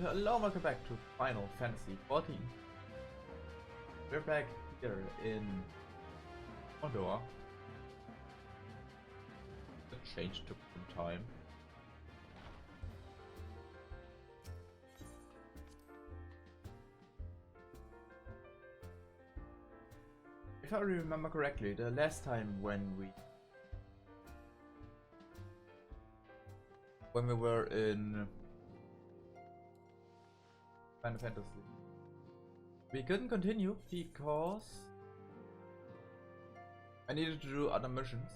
hello, welcome back to Final Fantasy XIV. We're back here in Mordor. The change took some time. If I remember correctly, the last time when we were in Final Fantasy, we couldn't continue because I needed to do other missions.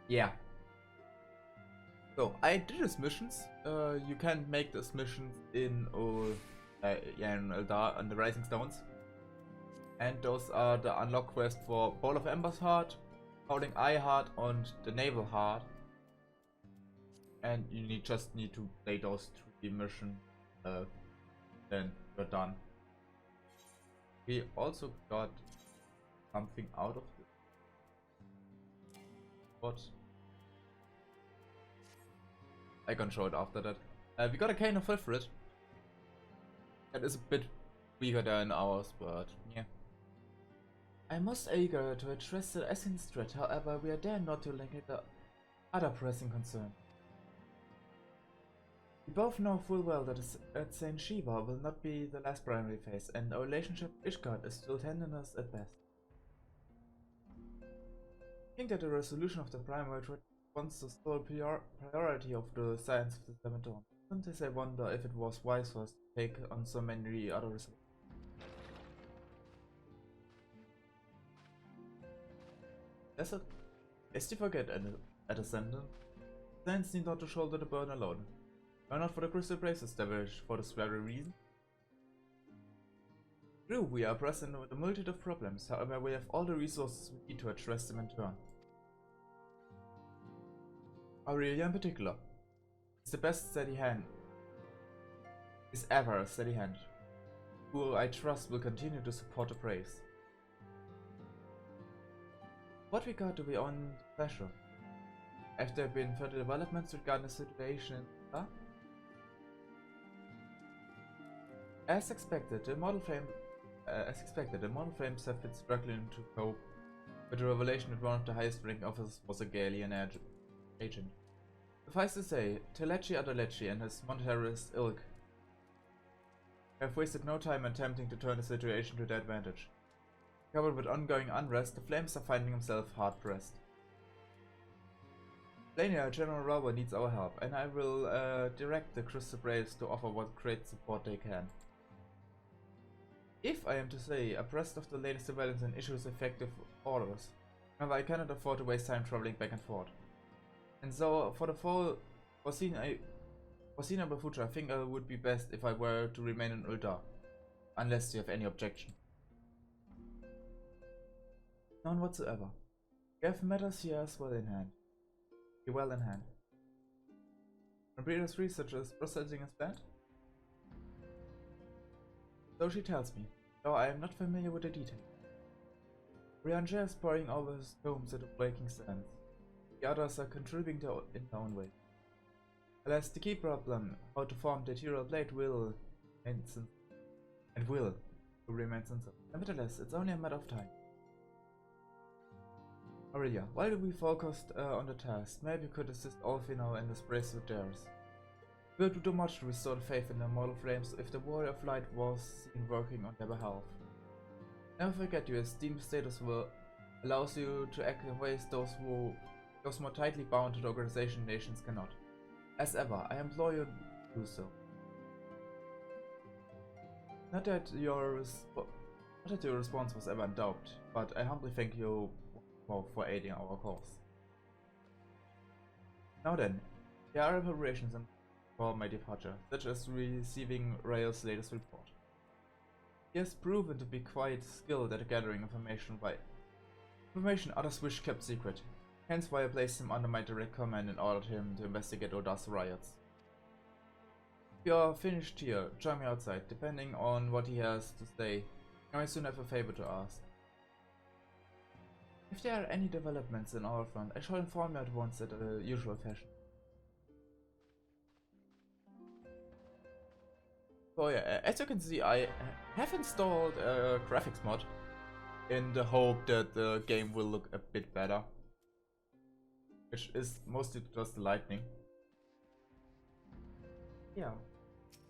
Yeah. So I did these missions. You can make these missions in in Eldar and the Rising Stones, and those are the unlock quest for Bowl of Ember's Heart, Howling Eye Heart, and the Naval Heart. And you just need to play those 3 missions, then you're done. We also got something out of this. What? I can show it after that. We got a cane of Filfred. That is a bit weaker than ours, but yeah. I'm most eager to address the Essence threat, however, we are there not to neglect the other pressing concern. We both know full well that Saint Shiva will not be the last primary phase, and our relationship with Ishgard is still tenderness at best. I think that the resolution of the primary threat wants the sole priority of the science of the Seventh Dawn. Sometimes I wonder if it was wise for us to take on so many other resources. Lest you forget at a sentence, science need not to shoulder the burden alone. Why not for the crystal brace established for this very reason? True, we are present with a multitude of problems, however we have all the resources we need to address them in turn. Aurelia in particular is the best steady hand, is ever a steady hand, who I trust will continue to support the praise. What regard do we own pleasure? Have there been further developments regarding the situation in Eldar? As expected, the model frames have been struggling to cope with the revelation that one of the highest ranking officers was a Galilean agent. Suffice to say, Telechi Adalechi and his monetarist ilk have wasted no time attempting to turn the situation to their advantage. Covered with ongoing unrest, the Flames are finding themselves hard-pressed. Plainly, General Robber needs our help, and I will direct the Crystal Braves to offer what great support they can. If I am to say abreast of the latest developments and issues effective orders, however, I cannot afford to waste time traveling back and forth. And so, for the foreseeable future, I think it would be best if I were to remain in Eldar, unless you have any objection. None whatsoever. We have matters here as well in hand. And previous research is processing as planned? So she tells me, though I am not familiar with the details. Briange is poring over his tomes at a breaking stance. The others are contributing in their own way. Alas, the key problem, how to form the ethereal blade, will remain sensitive. Nevertheless, it's only a matter of time. Aurelia, while we focused on the task, maybe you could assist Olfino and his brace with theirs. We will do much to restore the faith in the mortal flames if the Warrior of Light was seen working on their behalf. Never forget your esteemed status allows you to act in ways those more tightly bound to the organization nations cannot. As ever, I implore you to do so. Not that your response was ever in doubt, but I humbly thank you for aiding our cause. Now then, there are preparations for my departure, such as receiving Rael's latest report. He has proven to be quite skilled at gathering information others wish kept secret, hence why I placed him under my direct command and ordered him to investigate Odah's riots. If you are finished here, join me outside. Depending on what he has to say, I may soon have a favor to ask. If there are any developments in our front, I shall inform you at once at the usual fashion. So yeah, as you can see, I have installed a graphics mod in the hope that the game will look a bit better, which is mostly just the lighting. Yeah,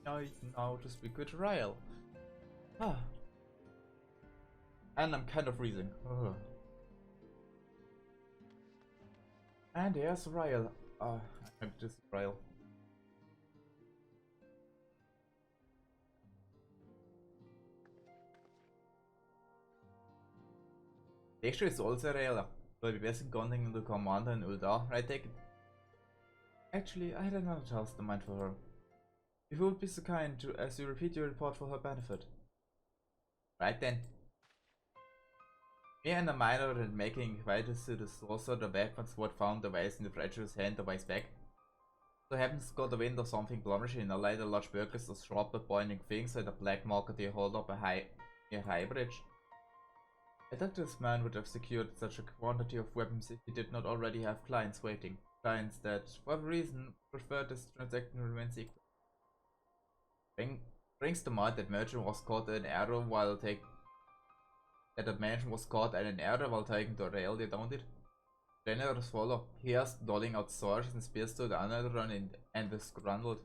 now to speak with Rael. Ah, and I'm kind of freezing. Ugh. And there's Rael. I'm just Rael. Actually, it's also Rael. But we wasn't counting the commander in Uldar, right? Take it. Actually, I had another task in mind for her. If you would be so kind to as you repeat your report for her benefit. Right then. Me and a miner in making inquiries to the source of the weapons what found the vase in the treacherous hand a ways back. So happens got the wind of something blemish in a light large burgers of sharp pointing things at a black market they hold up a high bridge. I thought this man would have secured such a quantity of weapons if he did not already have clients waiting. Clients that, for whatever reason, prefer this transaction remain secret. Brings to mind that merchant was caught in an error while taking the rail, don't it? Generous follow. He asked doling out swords and spears to the another run and was scrambled.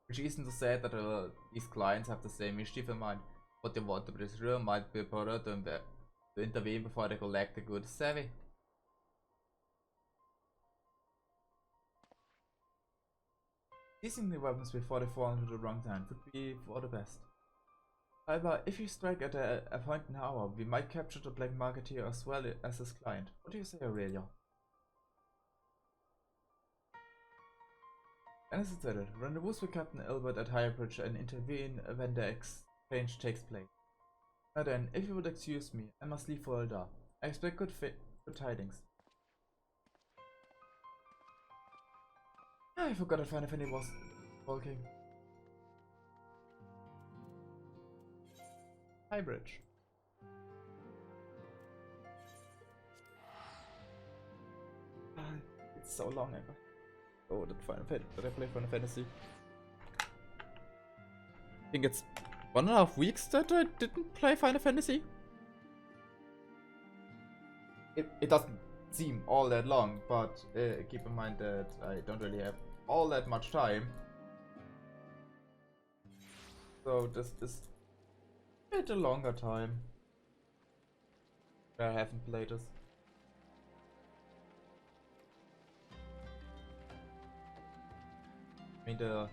Which isn't to say that these clients have the same mischief in mind, but they want to preserve might be better to intervene before they collect the good savvy. Seizing the weapons before they fall into the wrong hand would be for the best. However, if you strike at a appointed hour, we might capture the black marketeer as well as his client. What do you say, Aurelia? As it said, rendezvous with Captain Albert at Higher Bridge and intervene when the exchange takes place. Now then, if you would excuse me, I must leave for Eldar. I expect good tidings. I forgot that Final Fantasy was walking. High Bridge. It's so long ago. Oh, that Final Fantasy. Did I play Final Fantasy? I think it's 1.5 weeks that I didn't play Final Fantasy. It doesn't seem all that long, but keep in mind that I don't really have all that much time. So this is a bit a longer time. I haven't played this. I mean, the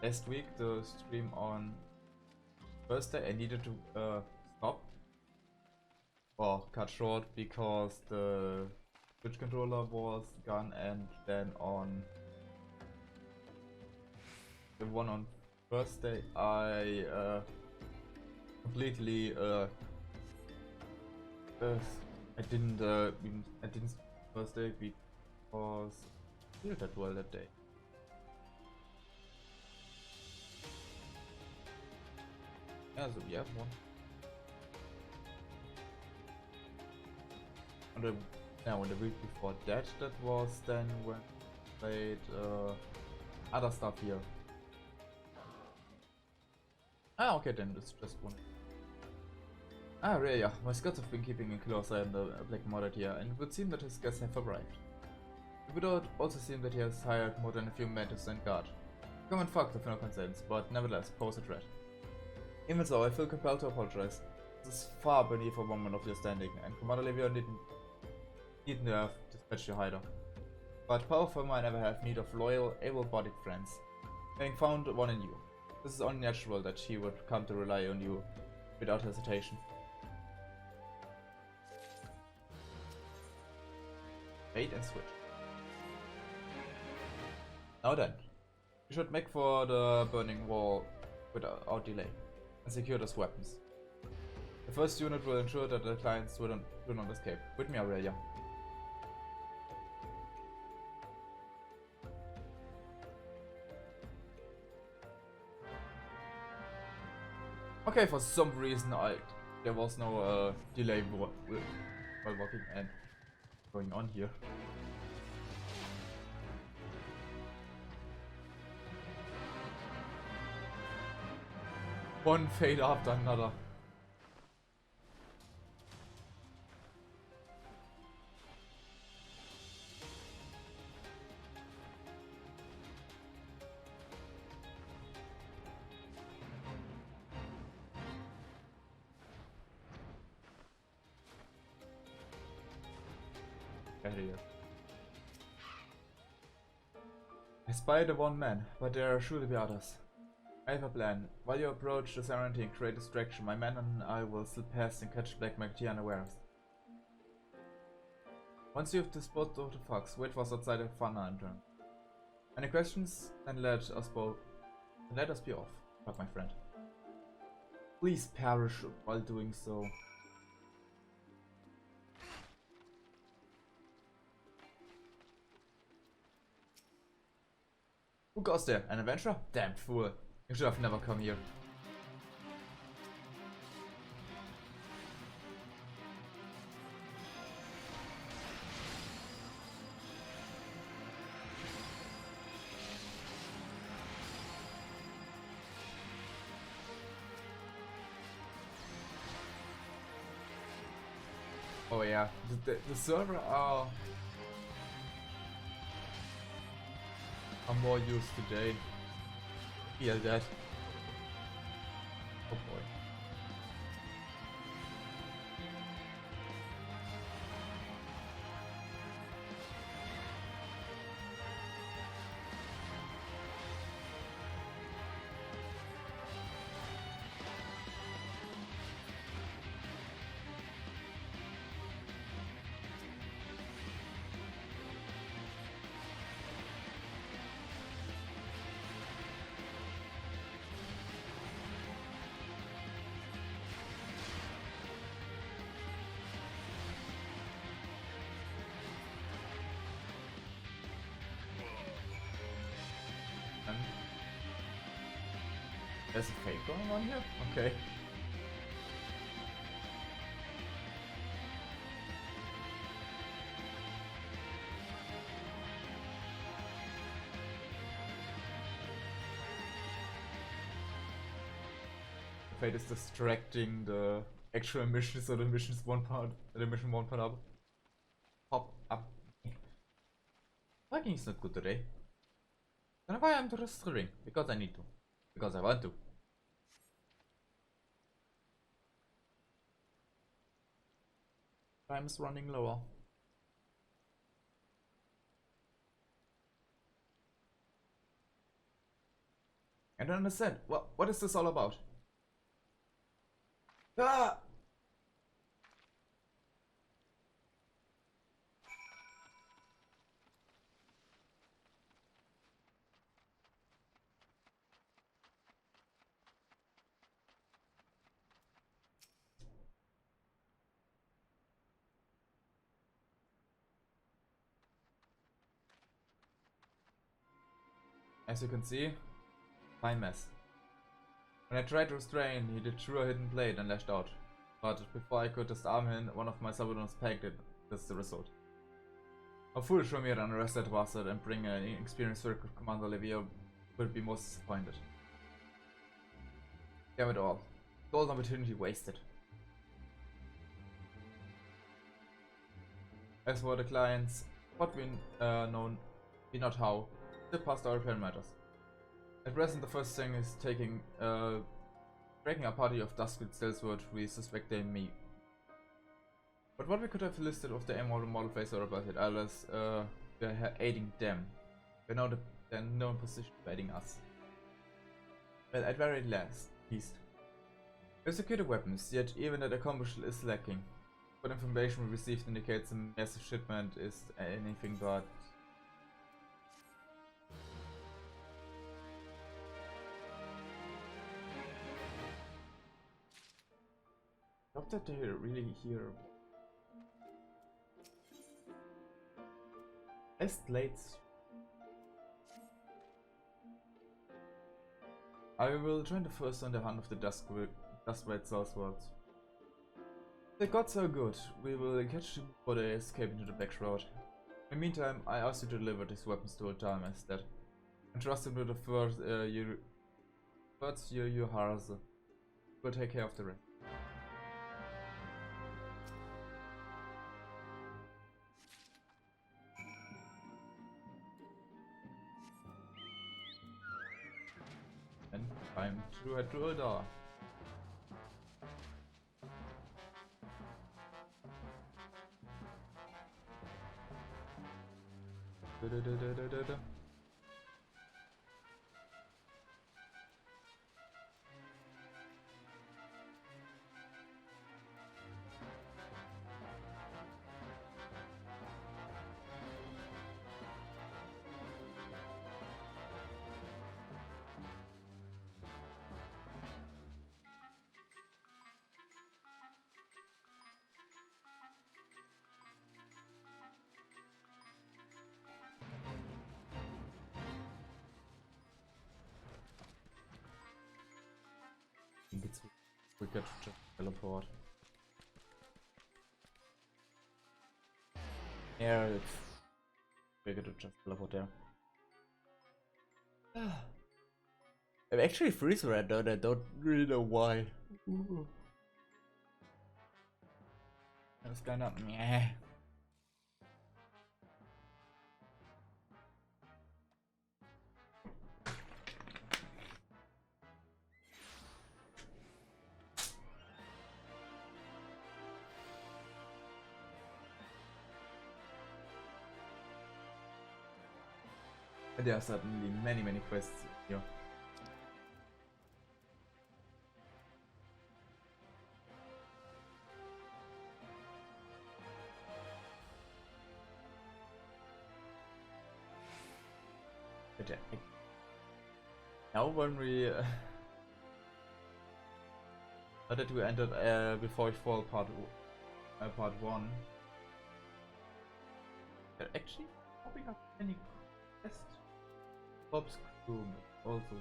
last week, the stream on Thursday, I needed to stop or cut short because the Switch controller was gone, and then on the one on Thursday, I completely I didn't Thursday because I feel that well that day. Yeah, so we have one. On the week before that, that was then when I played other stuff here. Ah, okay, then it's just one. Ah, really, yeah. My scouts have been keeping a close eye on the Black Mother here, and it would seem that his guests have arrived. It would also seem that he has hired more than a few men to stand guard. Common fact of no concerns, but nevertheless pose a threat. Even so, I feel compelled to apologize. This is far beneath a woman of your standing, and Commander Levion needn't have dispatched your hider. But powerful men never have need of loyal, able-bodied friends. Having found one in you, this is only natural that she would come to rely on you without hesitation. Bait and switch. Now then, we should make for the burning wall without delay and secure those weapons. The first unit will ensure that the clients do not escape. With me, Aurelia. Okay, for some reason I there was no delay while walking and going on here. One fail after another. I spy the one man, but there are sure to be others. I have a plan. While you approach the serenity and create distraction, my man and I will slip past and catch Black Maggie unawares. Once you have disposed of the fox, wait for us outside the fun lantern. Any questions? Then let us be off, but my friend. Please perish while doing so. Who goes there? An adventurer? Damn fool. You should have never come here. Oh yeah, the server are more used today. Feel that. Oh boy. There's a fake going on here? Okay. The fate is distracting the actual missions, so the missions one part, the mission one part up. Pop up. Fucking is not good today. Then why I'm just streaming? Because I need to. Because I want to. Time is running lower. I don't understand. What is this all about? Ah! As you can see, fine mess. When I tried to restrain, he did through a hidden blade and lashed out. But before I could disarm him, one of my subordinates pegged it. This is the result. How foolish for me to unarrest that bastard and bring an inexperienced circuit commander Olivia would be most disappointed. Damn it all. Golden opportunity wasted. As for the clients, what we know, we not how, still past our repair matters. At present, the first thing is breaking a party of Duskwood Saleswood we suspect they may. But what we could have listed of the model face or about it, unless we're aiding them. We know they're no position of aiding us. Well, at very least. We secure the weapons, yet even that accomplishment is lacking. What information we received indicates a massive shipment is anything but. Not that they're really here. Estates. I will join the first on the hunt of the Duskblade southwards. The gods are good. We will catch them before they escape into the back road. In the meantime, I ask you to deliver these weapons to Oldtimer instead. And trust him with the first you Harze. We'll take care of the rest. And time to head to Eldar. I think it's quicker to just teleport. Yeah, it's quicker to just teleport there. I'm actually freeze red though, I don't really know why. That's kinda meh. There are certainly many quests here. But now when we now that we entered before I fall part 1, there actually popping up any quests. Bob's crew also.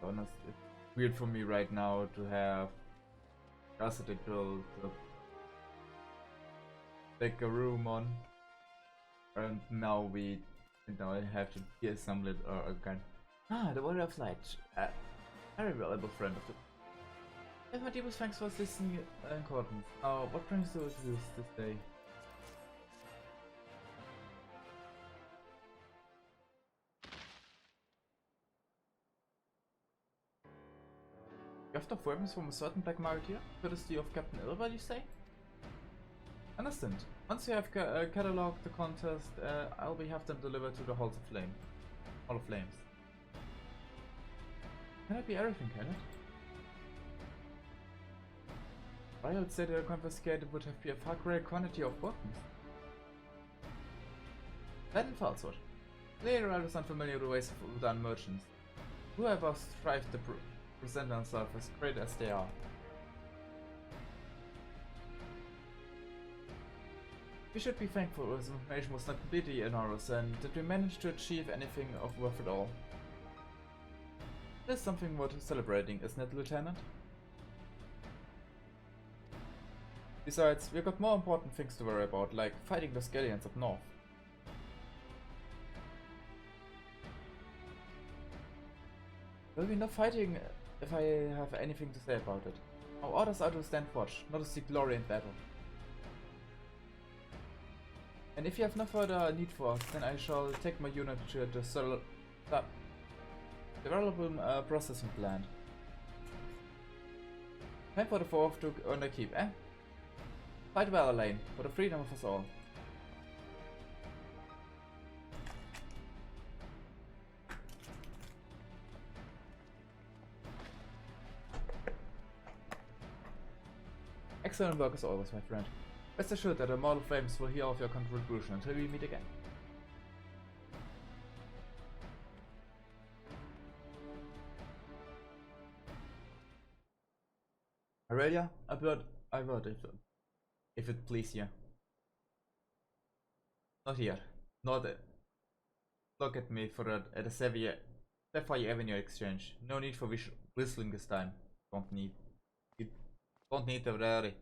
Honestly, it's weird for me right now to have Cassidy build like a room on, and now I have to deassemble it again. Ah, the Warrior of Light, very valuable friend of the. Yes, my deepest thanks for assisting in accordance. Now, what brings you to this day? You have the weapons from a certain black market here? Courtesy of Captain Ilva, you say? Understand. Once you have catalogued the contest, I'll have them delivered to the Halls of Flame. Hall of Flames. Can it be everything, can it? I would say that confiscated would have been a far greater quantity of weapons. Then falsehood. Later I was unfamiliar with the ways of done merchants. Whoever strives to present themselves as great as they are. We should be thankful as information was not completely ignorant and that we managed to achieve anything of worth at all. There's something worth celebrating, isn't it, Lieutenant? Besides, we've got more important things to worry about, like fighting the Scallions up north. Will we not fighting if I have anything to say about it? Our orders are to stand watch, not to seek glory in battle. And if you have no further need for us, then I shall take my unit to the developable processing plant. Time for the fourth to earn the keep, eh? Fight well, Elaine, for the freedom of us all. Excellent work as always, my friend. Rest assured that the Immortal Flames will hear of your contribution until we meet again. Aurelia, I would if it please you. Not here. Not look at me for at a Sapphire Avenue exchange. No need for whistling this time. Don't need. You don't need to worry.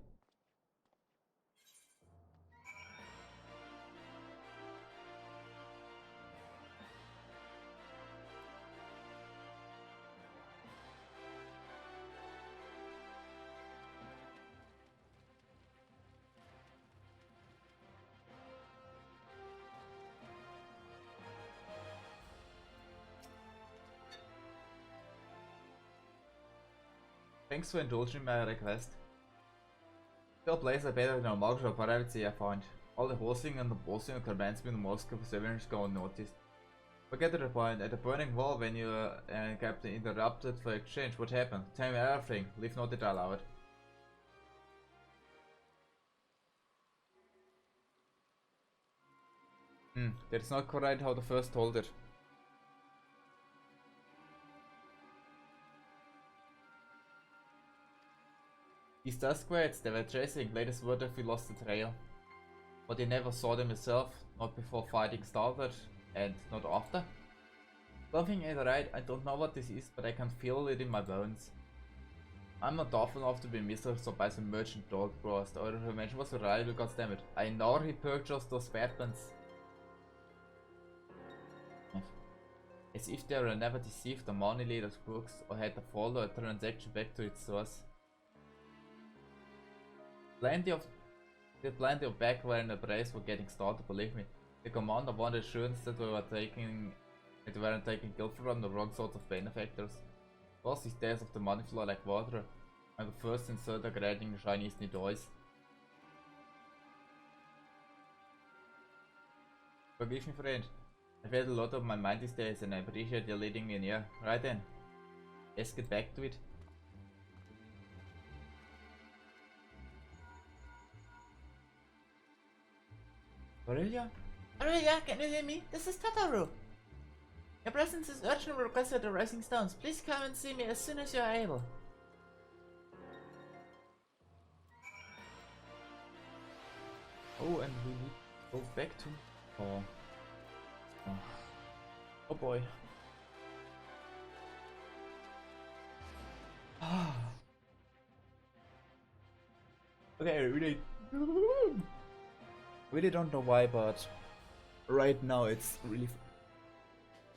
Thanks for indulging my request. Your plays are better than a mug shop, but I would say I find. All the hosting and the bossing commands me in the Moscow surveillance go unnoticed. But get to the point, at the burning wall when you Captain interrupted for exchange, what happened? Tell me everything, leave no detail out. That's not correct how the first told it. These Duskwades, they were chasing, latest word if we lost the trail. But they never saw them yourself, not before fighting started, and not after. Something ain't right, I don't know what this is, but I can feel it in my bones. I'm not tough enough to be misunderstood by some merchant dog bros. The other dimension was reliable, goddammit. I know he purchased those weapons. As if they were never deceived the money leader's crooks or had to follow a transaction back to its source. Plenty of back were in the price for getting started, believe me. The commander wanted assurance that we weren't taking guilt from the wrong sort of benefactors. Of course, these days of the money flow like water. I'm the first in third grading the Chinese new toys. Forgive me, friend. I've had a lot on my mind these days and I appreciate you leading me in here. Right then, let's get back to it. Aurelia? Aurelia, can you hear me? This is Tataru. Your presence is urgently requested at the Rising Stones. Please come and see me as soon as you are able. Oh, and we need to go back to... Oh boy. Okay, really don't know why, but right now it's really...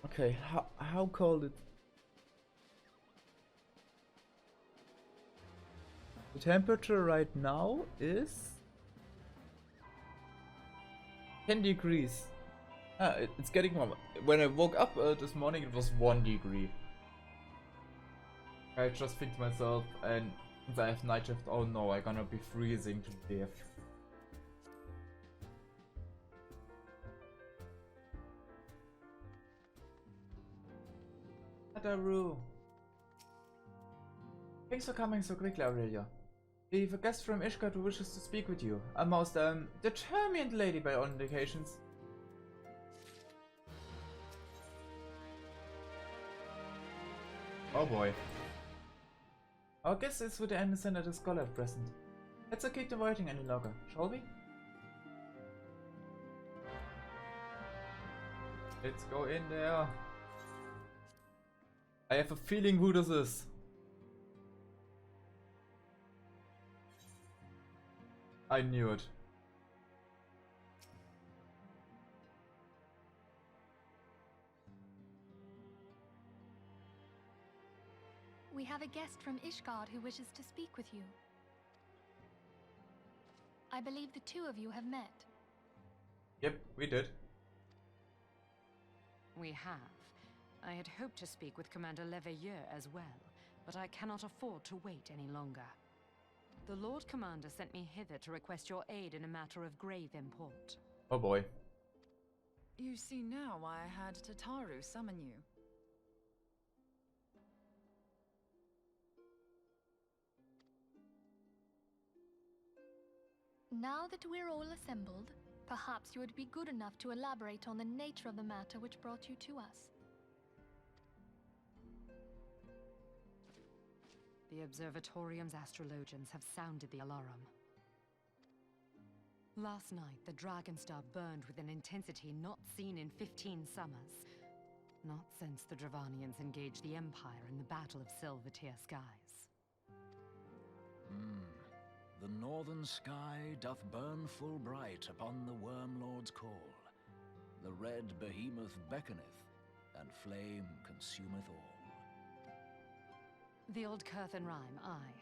Okay, how cold it... The temperature right now is 10 degrees. It's getting warmer. When I woke up this morning it was 1 degree. I just think to myself, and since I have night shift, oh no, I'm gonna be freezing to death. Tataru. Thanks for coming so quickly, Aurelia. We have a guest from Ishgard who wishes to speak with you. A most determined lady by all indications. Oh boy. Our guest is with the Anderson at the scholar at present. Let's not keep them waiting any longer, shall we? Let's go in there. I have a feeling who this is. I knew it. We have a guest from Ishgard who wishes to speak with you. I believe the two of you have met. Yep, we did. We have. I had hoped to speak with Commander Leveilleur as well, but I cannot afford to wait any longer. The Lord Commander sent me hither to request your aid in a matter of grave import. Oh boy. You see now why I had Tataru summon you. Now that we're all assembled, perhaps you would be good enough to elaborate on the nature of the matter which brought you to us. The Observatorium's astrologians have sounded the alarm. Last night, the Dragonstar burned with an intensity not seen in 15 summers. Not since the Dravanians engaged the Empire in the Battle of Silvertear Skies. The northern sky doth burn full bright upon the Wormlord's call. The red behemoth beckoneth, and flame consumeth all. The old Curthan rhyme, aye.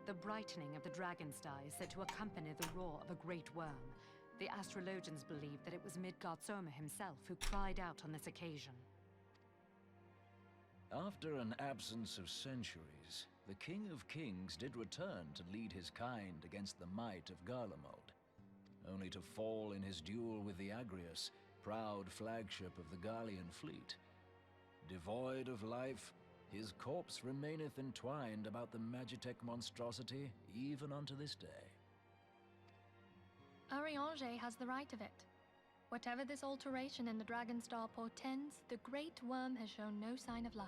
The brightening of the Dragonstar is said to accompany the roar of a great worm. The astrologians believe that it was Midgard Soma himself who cried out on this occasion. After an absence of centuries, the King of Kings did return to lead his kind against the might of Garlemald, only to fall in his duel with the Agrius, proud flagship of the Gallian fleet. Devoid of life, his corpse remaineth entwined about the Magitech monstrosity even unto this day. Ariange has the right of it. Whatever this alteration in the Dragonstar portends, the Great Worm has shown no sign of life.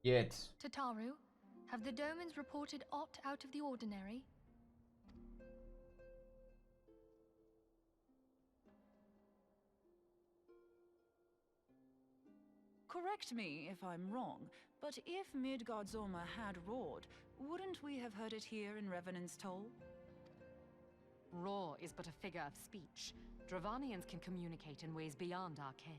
Yet. Tataru, have the Domans reported aught out of the ordinary? Correct me if I'm wrong, but if Midgard-Zorma had roared, wouldn't we have heard it here in Revenant's Toll? Roar is but a figure of speech. Dravanians can communicate in ways beyond our ken.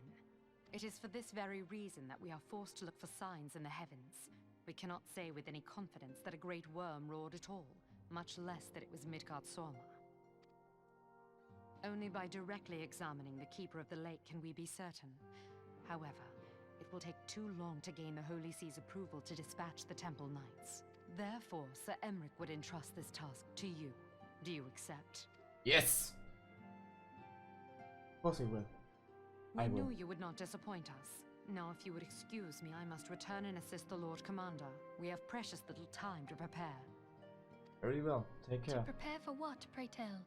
It is for this very reason that we are forced to look for signs in the heavens. We cannot say with any confidence that a great worm roared at all, much less that it was Midgard-Zorma. Only by directly examining the Keeper of the Lake can we be certain. However, it will take too long to gain the Holy See's approval to dispatch the Temple Knights. Therefore, Sir Emric would entrust this task to you. Do you accept? Yes! Of course he will. We I will. knew you would not disappoint us. Now, if you would excuse me, I must return and assist the Lord Commander. We have precious little time to prepare. Very well. Take To care. prepare for what, pray tell?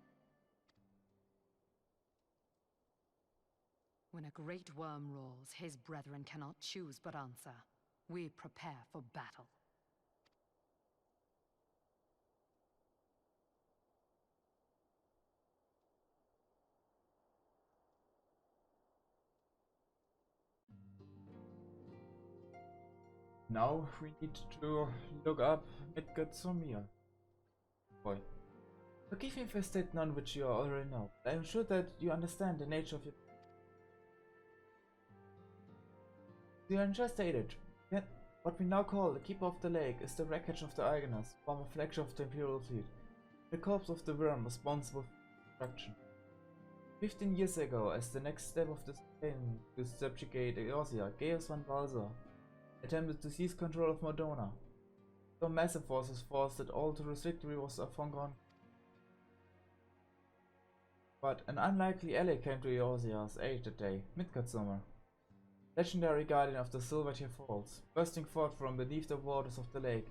When a great worm roars, his brethren cannot choose but answer. We prepare for battle. Now we need to look up Midgard-Zorma. Boy. Forgive me if I state none which you already know. I am sure that you understand the nature of your... You are just stated. Yet, what we now call the Keeper of the Lake is the wreckage of the Argonauts, former flagship of the Imperial fleet. The corpse of the worm responsible for destruction. 15 years ago, as the next step of the campaign to subjugate Eorzea, Gaius van Balzar attempted to seize control of Modona. So massive was his force that all to his victory was a foregone. But an unlikely ally came to Eorzea's aid that day, Midgard-Zorma, legendary guardian of the Silvertear Falls, bursting forth from beneath the waters of the lake,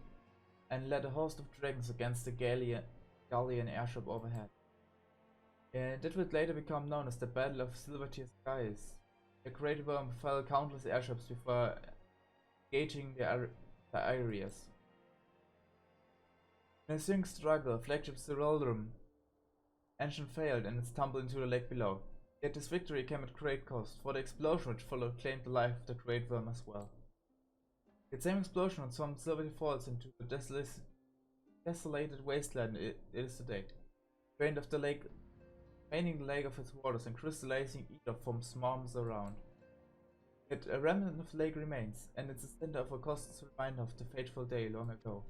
and led a host of dragons against the Gallian airship overhead. That would later become known as the Battle of Silvertear Skies. The Great Worm fell countless airships before engaging the Arias. In a ensuing struggle, flagship Cyrilrum engine failed and it tumbled into the lake below. Yet this victory came at great cost, for the explosion which followed claimed the life of the Great Worm as well. The same explosion transformed Silvertear Falls into the desolated wasteland it is today, drained of the lake, draining the lake of its waters and crystallizing ether from swarms around. Yet a remnant of the lake remains, and it's a center of a costless reminder of the fateful day long ago.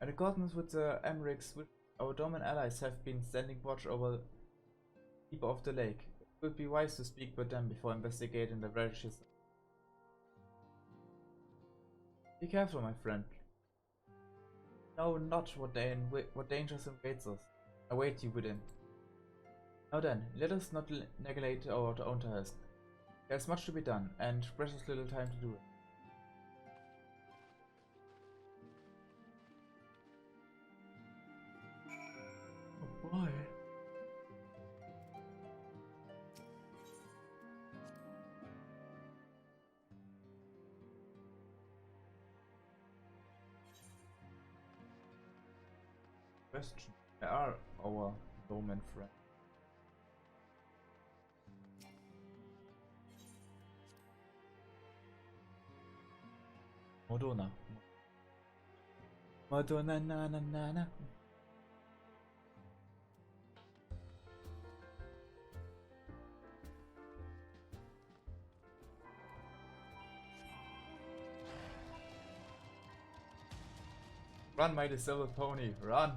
In accordance with the Emric's wish, our Doman allies have been standing watch over the Keeper of the Lake. It would be wise to speak with them before investigating the wretches. Be careful, my friend. Know not what dangers awaits us. Await you within. Now then, let us not neglect our own task. There's much to be done, and precious little time to do it. question. Where are our Roman friends? Madonna. Madonna na na na na. Run, mighty silver pony, run!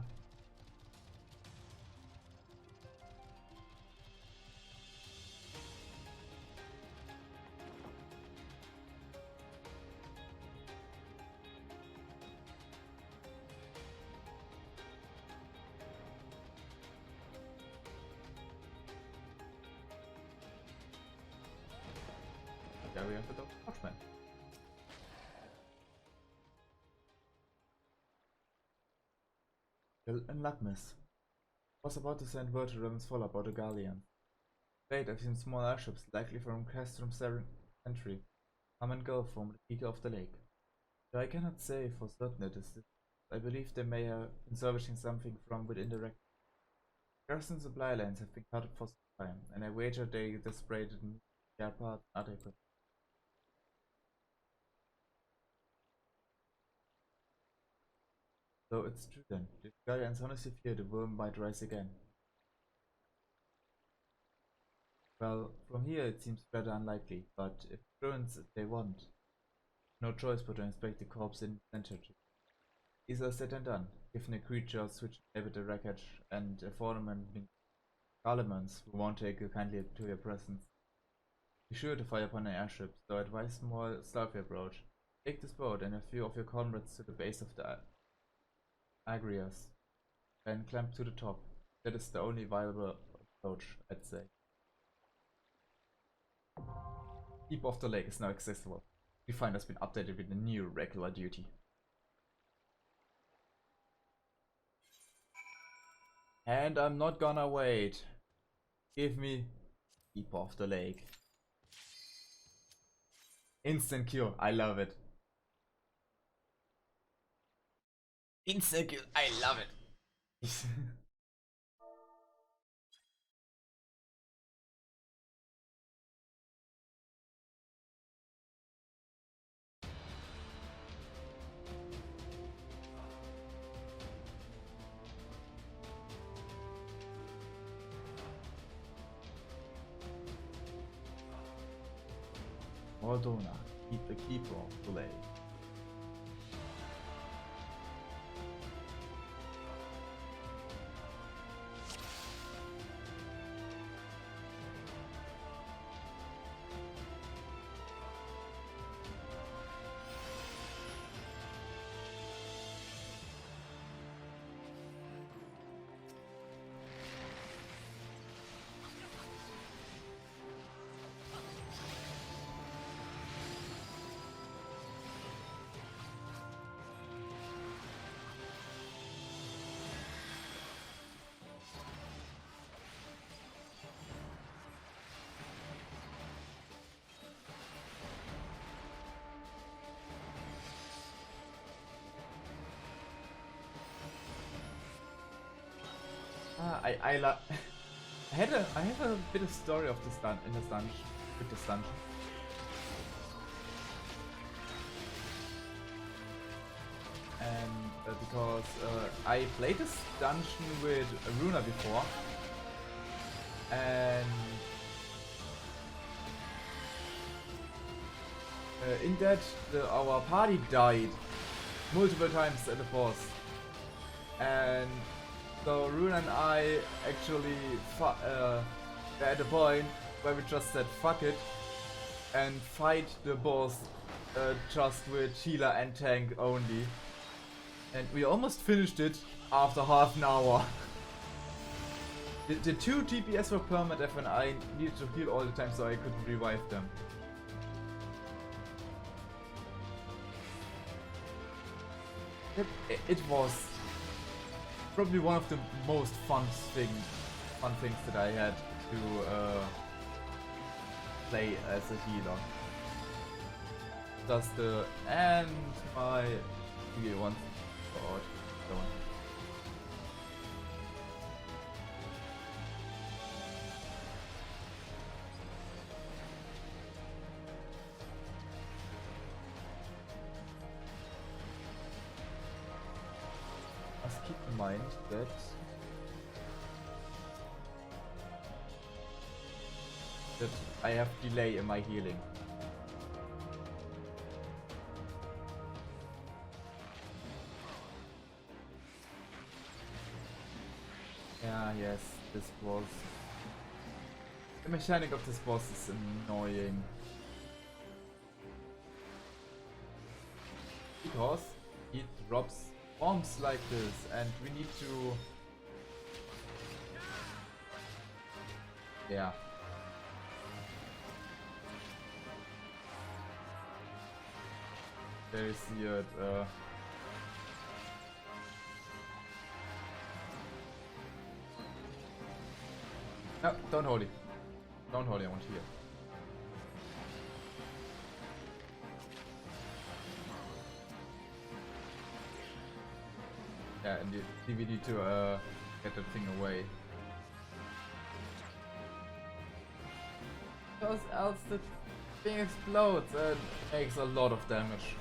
There we have the Watchman. And Lucmas was about to send word to Ravensfall about the Galleon. Wait, I've seen small airships, likely from Castrum Century, come and go from the peak of the lake. Though I cannot say for certain it is this, I believe they may have been servicing something from within the wreck. Garrison supply lines have been cut for some time, and I wager they dissipated their part and other equipment. So it's true then. If Guardians honestly fear the worm might rise again. Well, from here it seems rather unlikely, but if ruins they want, no choice but to inspect the corpse in center. Easier said than done, given a creature switch with the wreckage and a foreman being parliaments who won't take kindly to your presence. Be sure to fire upon an airship, so advise more stealthy approach. Take this boat and a few of your comrades to the base of the Agrias, and climb to the top. That is the only viable approach, I'd say. Keep of the lake is now accessible. We find has been updated with a new regular duty. And I'm not gonna wait. Give me Keep of the lake. Instant cure, I love it. Instant cure, I love it. Mordona, keep the keeper of the lake. I have a bit of story of this in this dungeon with this dungeon. And because I played this dungeon with Runa before, and in that our party died multiple times at the boss, and so Runa and I actually were at a point where we just said fuck it and fight the boss just with healer and tank only. And we almost finished it after half an hour. the two TPS were permadeath and I needed to heal all the time so I couldn't revive them. It was probably one of the most fun things that I had to play as a healer. Just and my once God don't. just keep in mind that I have delay in my healing. Yeah, yes, this was... The mechanic of this boss is annoying. Because it drops bombs like this and we need to... Yeah. There you see it. No, don't hold it. Don't hold it, I want here. Yeah, and we need to get that thing away. Because else the thing explodes and makes a lot of damage.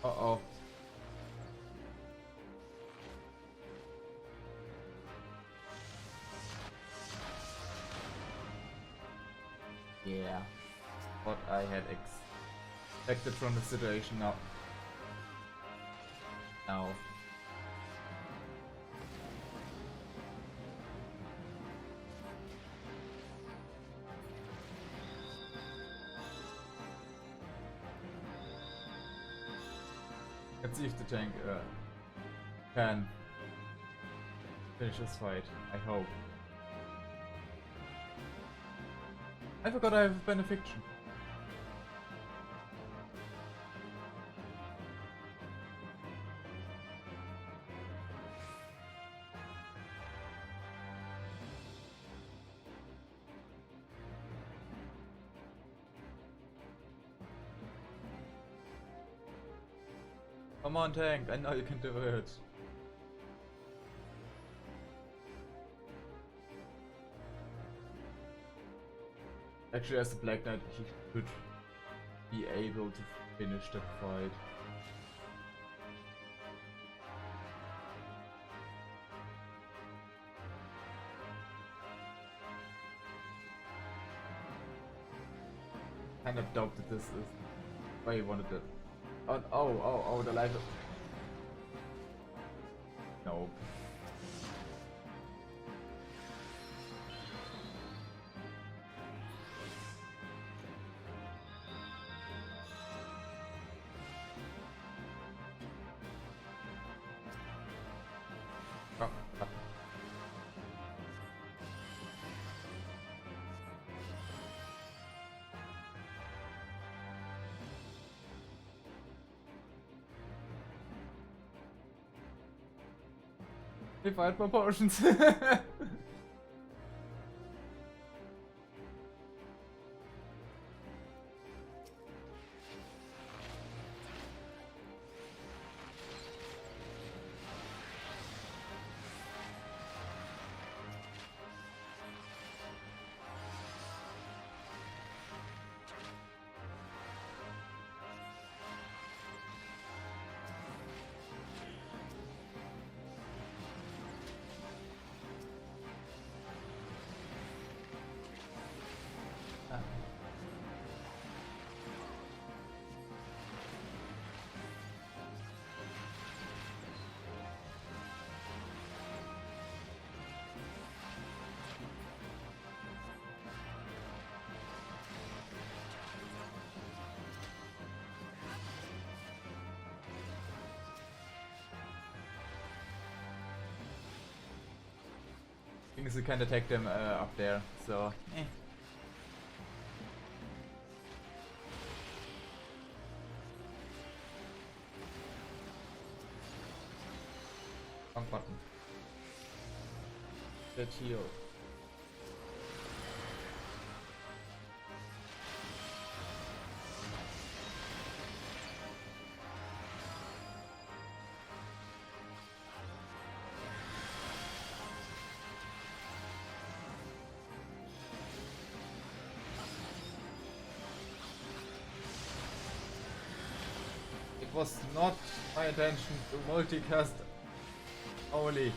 Uh-oh. Yeah. What I had expected from the situation now. Now. Let's see if the tank can finish this fight. I hope. I forgot I have benefiction. Come on, tank, I know you can do it. Actually, as a Black Knight, he should be able to finish that fight. Kind of doubt that this is why he wanted it. Oh, the life. No. If I had more potions. Things you can attack them up there, so Wrong button. Get heal. was not my intention to multicast only.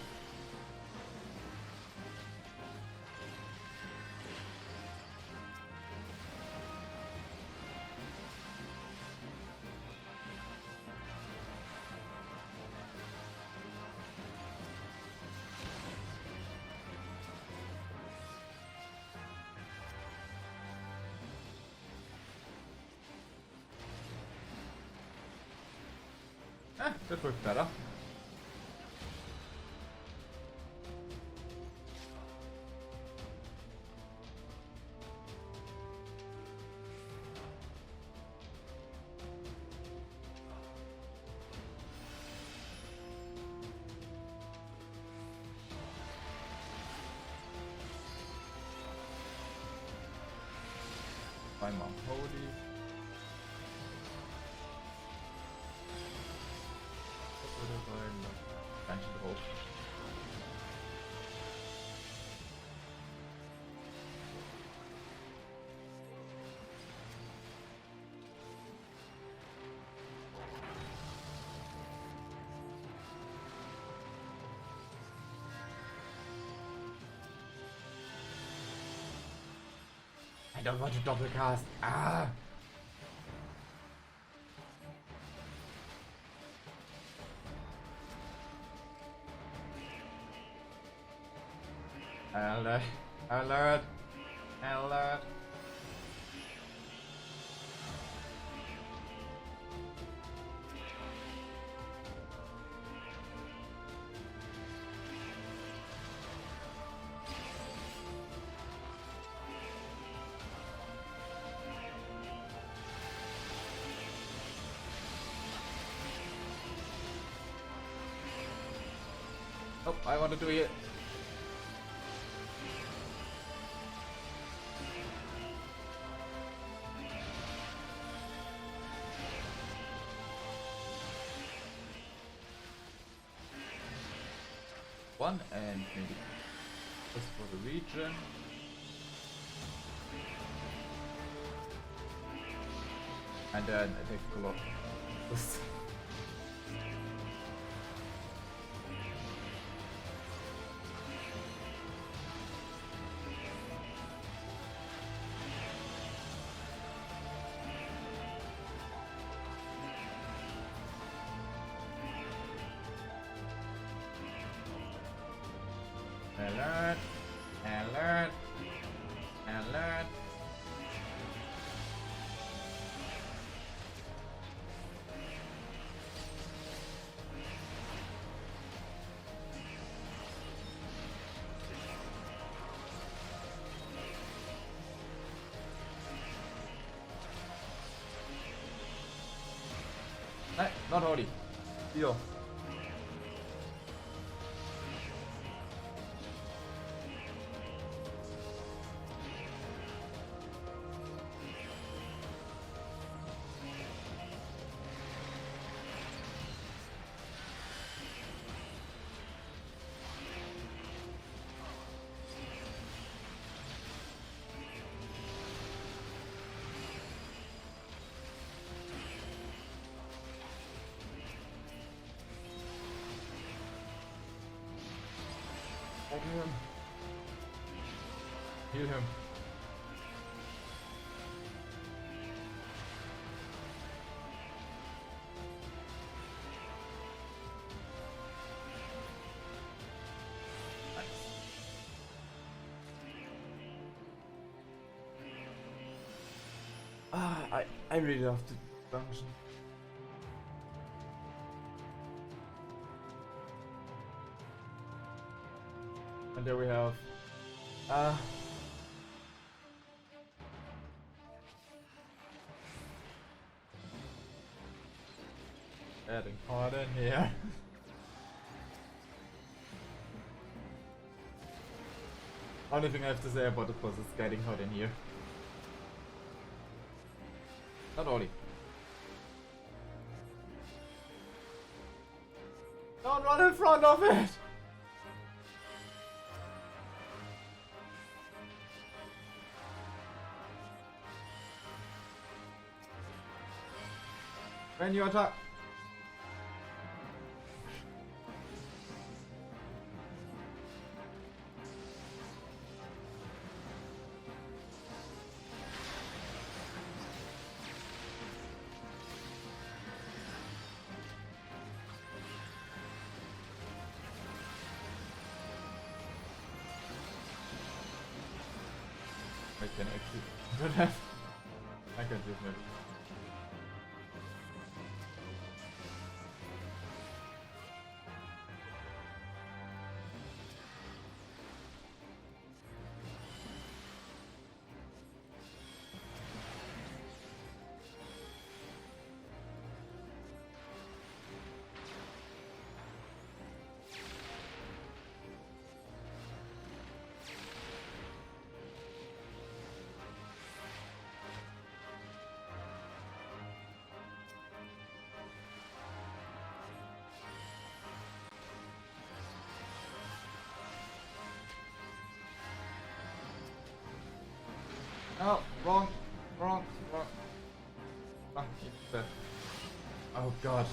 That worked better. Einmal holy. Ganz schön drauf. I don't want to double cast. Ah! Alert! Alert! Alert! Oh, I want to do it. One and maybe just for the region. And then attack Colossus. Alert! Alert! Alert! No, not holy. Heal. Him. Heal him. Nice. I really love the dungeon. And there we have adding hard in here. Only thing I have to say about it was it's getting hot in here. Not only. Don't run in front of it! When you attack, I can actually do that. I can do that. Oh, wrong. Oh god.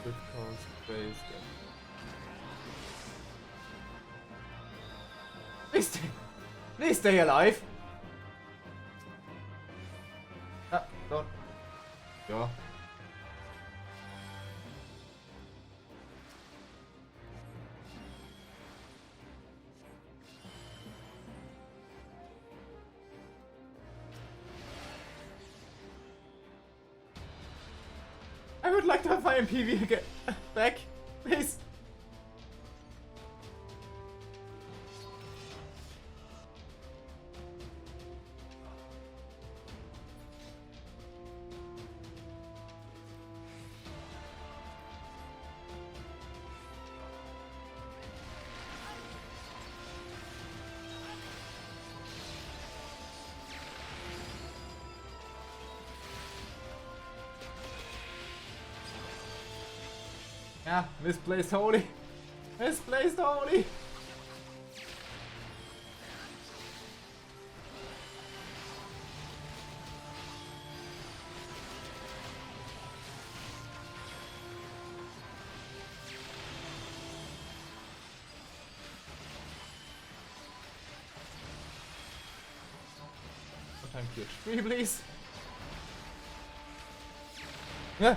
Good call, space. Please stay alive. Ah, don't. Ja. I would like to have my MPV again. Back, please. Yeah, misplaced holy. Misplaced holy. Thank you. Free, please. Yeah.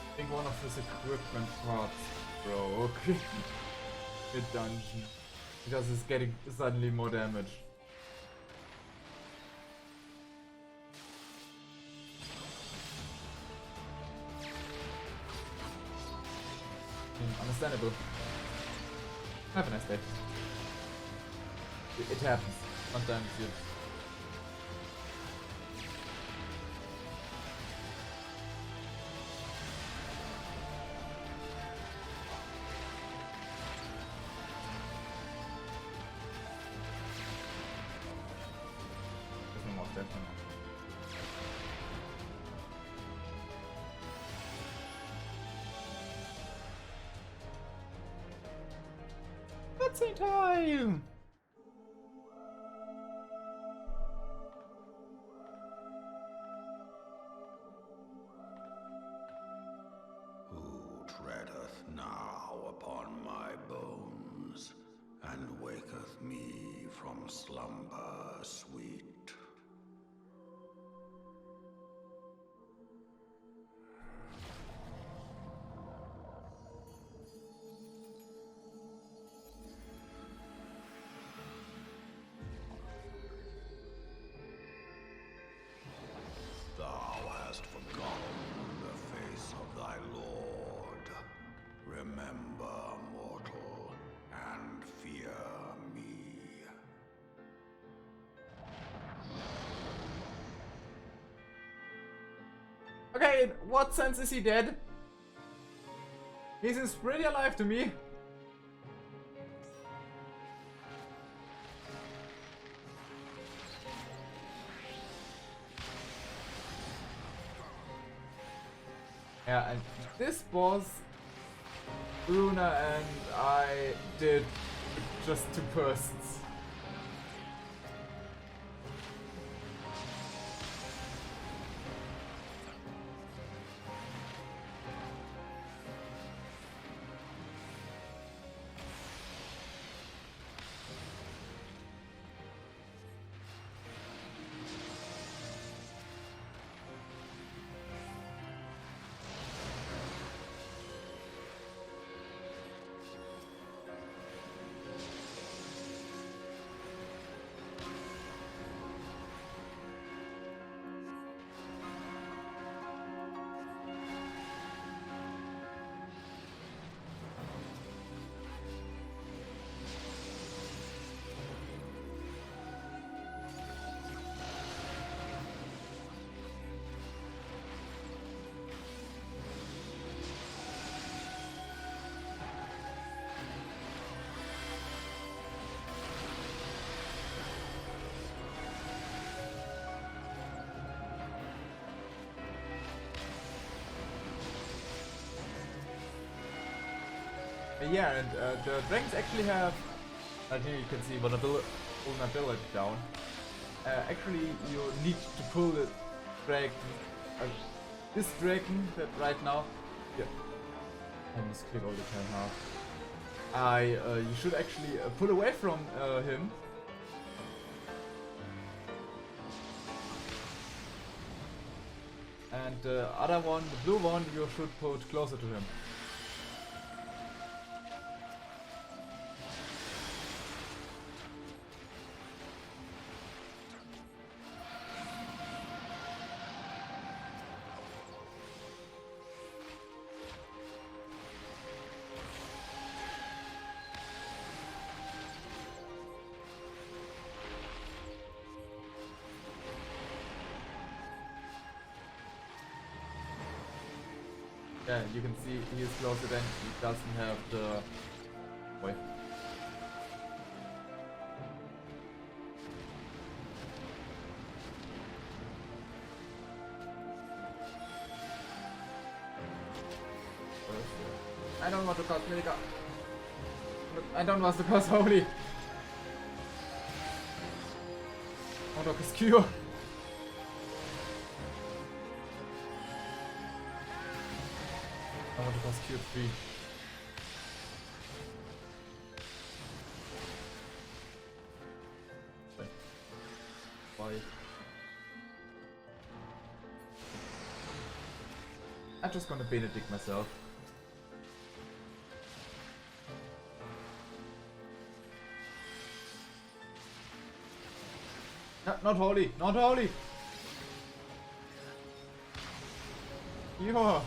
I think one of his equipment parts broke mid-dungeon because it's getting suddenly more damage. Understandable. Have a nice day. It happens. Sometimes you... Cutscene time! Who treadeth now upon my bones, and waketh me from slumber sweet? Thou hast forgotten the face of thy Lord. Remember, mortal, and fear me. Okay, in what sense is he dead? He seems pretty alive to me. Yeah, and this was Bruna and I did just 2 persons. Yeah, and the dragons actually have, I think you can see vulnerability down. Actually, you need to pull the dragon, this dragon that right now, yeah, I almost click all the time half. You should actually pull away from him. And the other one, the blue one, you should put closer to him. Yeah, you can see he is closer than he doesn't have the... Wait. I don't want to cast Medica. I don't want to cast Holy. I want to cast Cure. I want to cast Cure 3. Wait. Why? I'm just gonna Benedict myself. No, not holy, not holy! Yeah.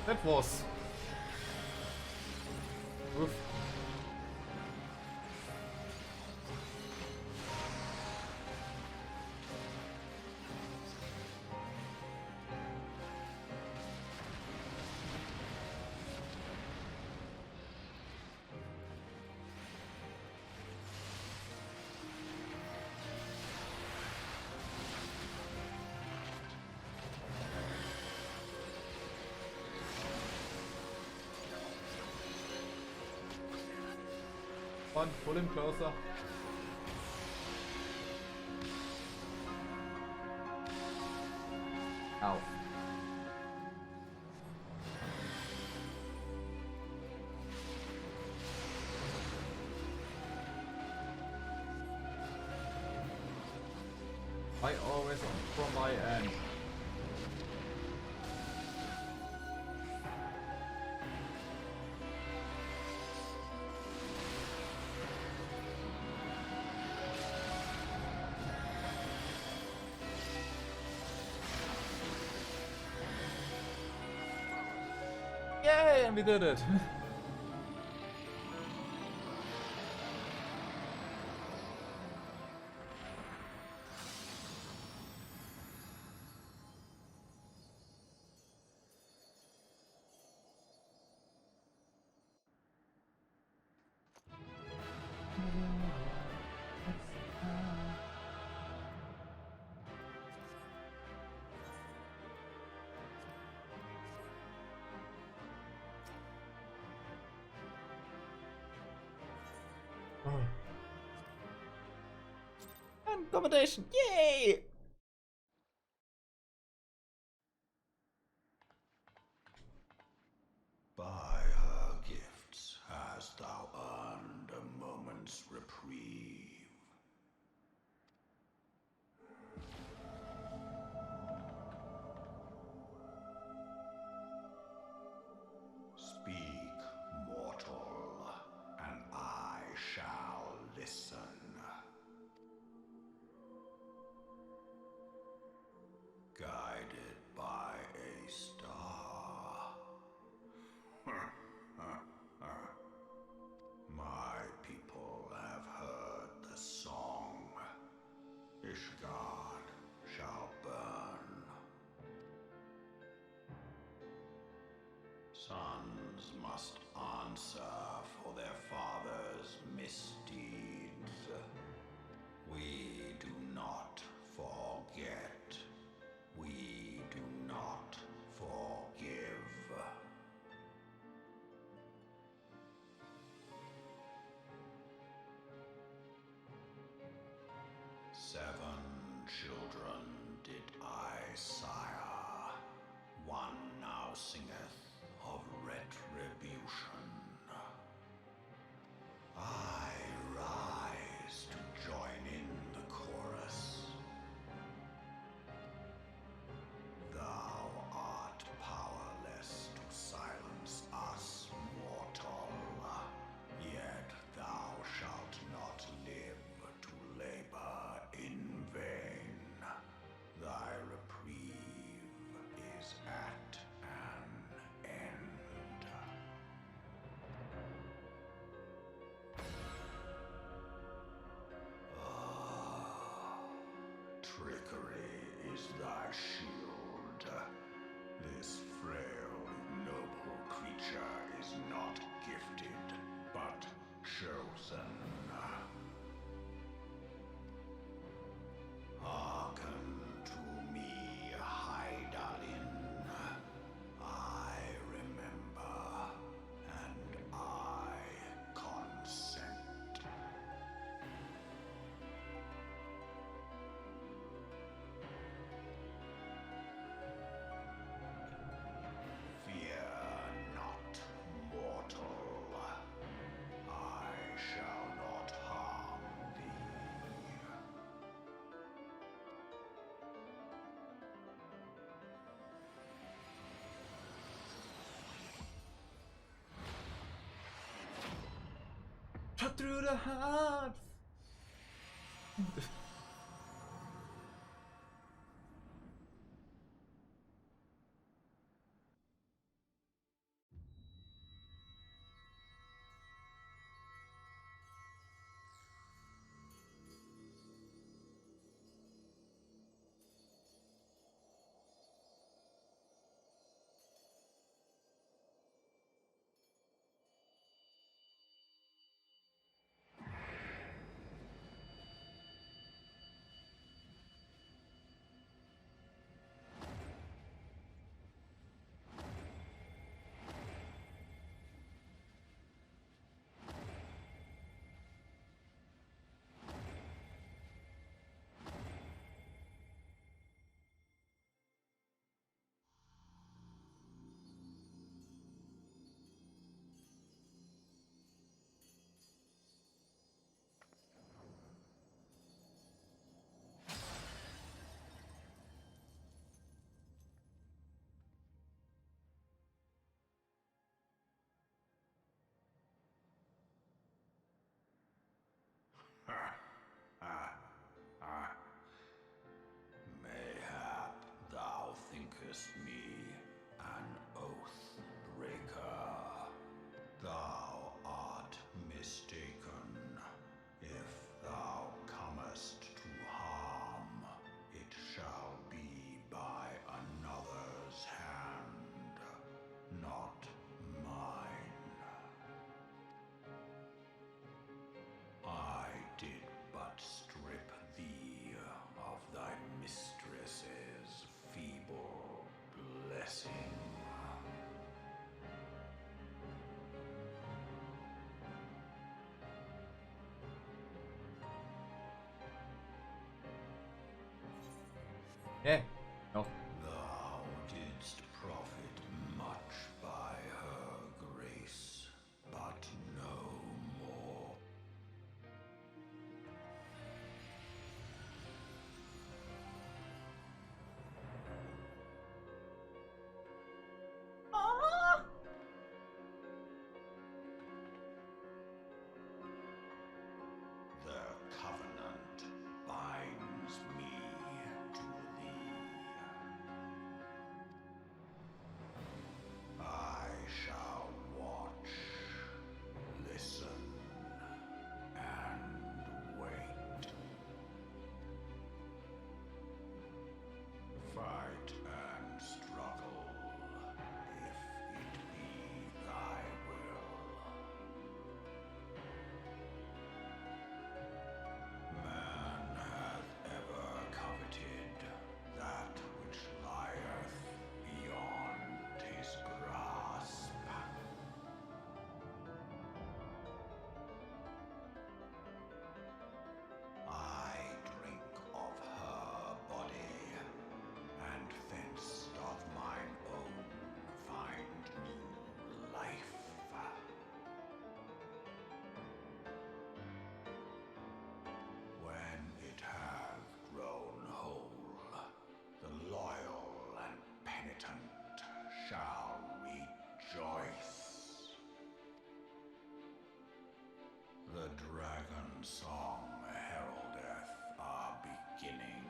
That was... Oof. One, pull him closer. Ow. I always from my end. Yay, and we did it! Oh. And accommodation, yay! By her gifts hast thou earned a moment's reprieve. Speak, mortal, and I shall listen. Guided by a star. My people have heard the song. Ishgard shall burn. Sons must answer for their father's misdeeds. We do not forget. We do not forgive. Seven children did I sire. One now singeth of retribution. I rise to join in the chorus. Thou art powerless to silence us, mortal. Yet thou shalt not live to labor in vain. Thy reprieve is at an end. Trickery is thy shield. This frail, noble creature is not gifted, but chosen. Hearken to me, Hydaelyn. I remember, and I consent. Fear not, mortal. I shall not harm thee. Shot through the heart. Yeah. No. Thou didst profit much by her grace, but no more. Ah! Their covenant binds me to thee. I shall watch, listen, and wait. Fight and struggle, if it be thy will. Man hath ever coveted that which lieth beyond his grasp. I drink of her body, and thence doth mine own find new life. When it hath grown whole, the loyal and penitent shall rejoice. The dragon song heraldeth a beginning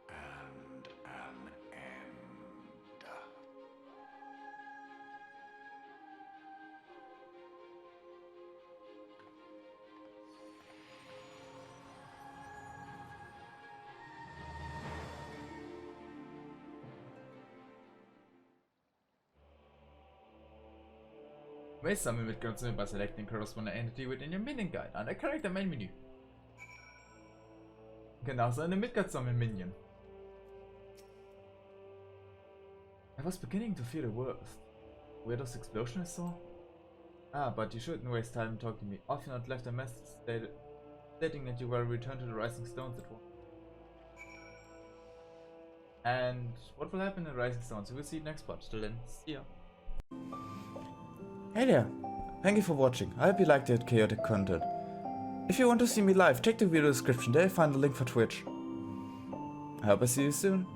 and an end. May summon with concern by selecting corresponding entity within your minion guide under character main menu. Genauso eine Midgard Summon Minion. I was beginning to fear the worst. Where those explosion I saw? Ah, but you shouldn't waste time talking to me. Off you not left a message stating that you will return to the Rising Stones at once. And what will happen in the Rising Stones? We will see next part. Till then, see ya. Hey there! Thank you for watching. I hope you liked the chaotic content. If you want to see me live, check the video description, there you'll find the link for Twitch. I hope I see you soon.